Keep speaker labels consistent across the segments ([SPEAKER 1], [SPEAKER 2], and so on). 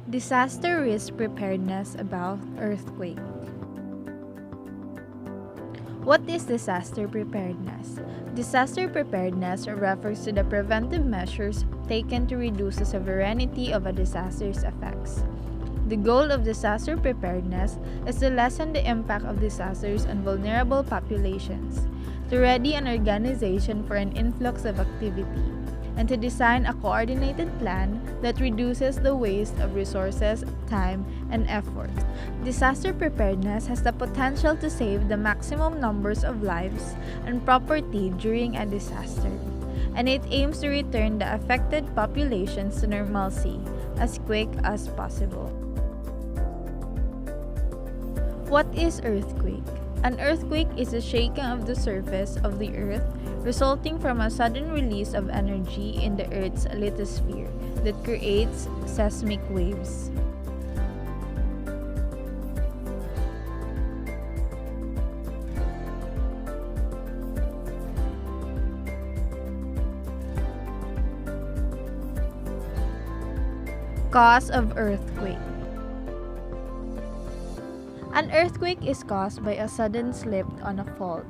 [SPEAKER 1] Disaster risk preparedness about earthquake. What is disaster preparedness? Disaster preparedness refers to the preventive measures taken to reduce the severity of a disaster's effects. The goal of disaster preparedness is to lessen the impact of disasters on vulnerable populations, to ready an organization for an influx of activity, and to design a coordinated plan that reduces the waste of resources, time, and effort. Disaster preparedness has the potential to save the maximum numbers of lives and property during a disaster, and it aims to return the affected populations to normalcy as quick as possible. What is earthquake? An earthquake is a shaking of the surface of the earth resulting from a sudden release of energy in the earth's lithosphere that creates seismic waves. Cause of earthquake. An earthquake is caused by a sudden slip on a fault.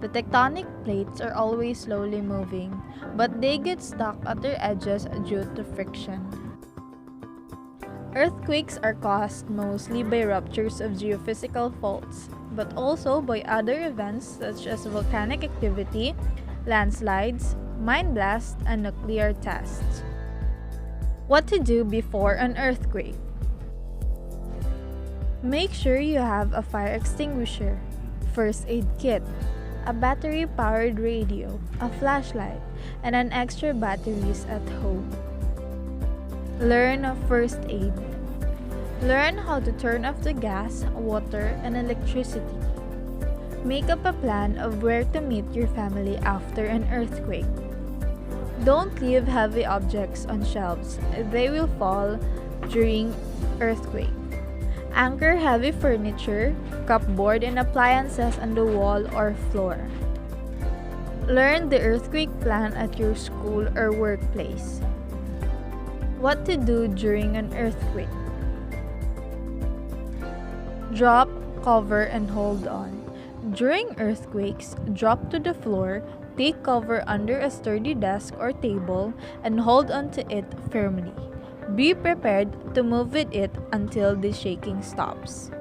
[SPEAKER 1] The tectonic plates are always slowly moving, but they get stuck at their edges due to friction. Earthquakes are caused mostly by ruptures of geophysical faults, but also by other events such as volcanic activity, landslides, mine blasts, and nuclear tests. What to do before an earthquake? Make sure you have a fire extinguisher, first aid kit, a battery-powered radio, a flashlight, and an extra batteries at home. Learn first aid. Learn how to turn off the gas, water, and electricity. Make up a plan of where to meet your family after an earthquake. Don't leave heavy objects on shelves. They will fall during earthquake. Anchor heavy furniture, cupboard, and appliances on the wall or floor. Learn the earthquake plan at your school or workplace. What to do during an earthquake? Drop, cover, and hold on. During earthquakes, drop to the floor, take cover under a sturdy desk or table, and hold onto it firmly. Be prepared to move with it until the shaking stops.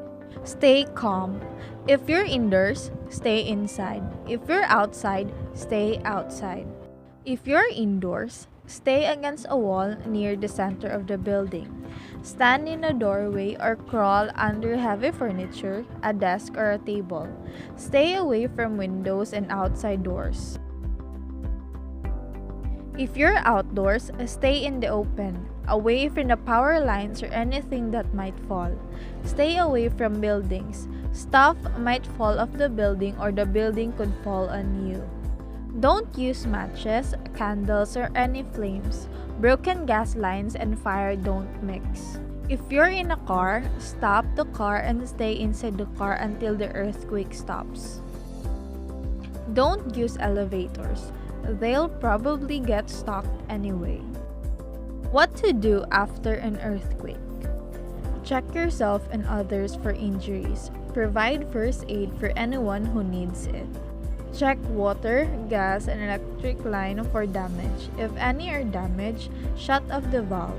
[SPEAKER 1] Stay calm. If you're indoors, stay inside. If you're outside, stay outside. If you're indoors, stay against a wall near the center of the building. Stand in a doorway or crawl under heavy furniture, a desk, or a table. Stay away from windows and outside doors. If you're outdoors, stay in the open, away from the power lines or anything that might fall. Stay away from buildings. Stuff might fall off the building or the building could fall on you. Don't use matches, candles, or any flames. Broken gas lines and fire don't mix. If you're in a car, stop the car and stay inside the car until the earthquake stops. Don't use elevators. They'll probably get stuck anyway. What to do after an earthquake? Check yourself and others for injuries. Provide first aid for anyone who needs it. Check water, gas, and electric line for damage. If any are damaged, shut off the valve.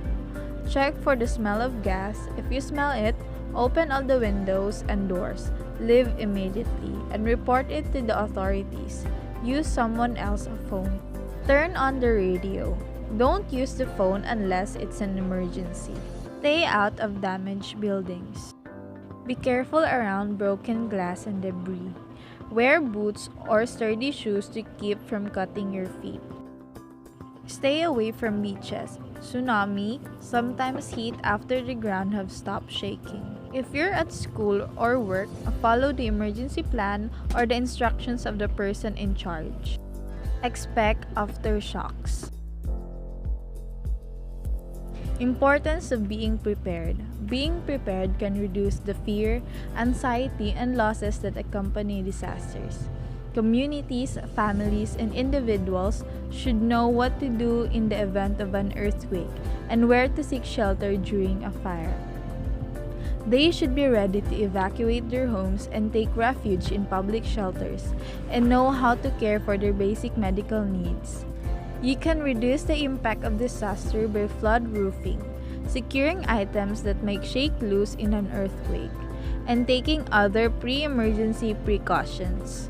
[SPEAKER 1] Check for the smell of gas. If you smell it, open all the windows and doors. Leave immediately and report it to the authorities. Use someone else's phone. Turn on the radio. Don't use the phone unless it's an emergency. Stay out of damaged buildings. Be careful around broken glass and debris. Wear boots or sturdy shoes to keep from cutting your feet. Stay away from beaches. Tsunami sometimes hit after the ground have stopped shaking. If you're at school or work, follow the emergency plan or the instructions of the person in charge. Expect aftershocks. Importance of being prepared. Being prepared can reduce the fear, anxiety, and losses that accompany disasters. Communities, families, and individuals should know what to do in the event of an earthquake and where to seek shelter during a fire. They should be ready to evacuate their homes and take refuge in public shelters and know how to care for their basic medical needs. You can reduce the impact of disaster by flood roofing, securing items that might shake loose in an earthquake, and taking other pre-emergency precautions.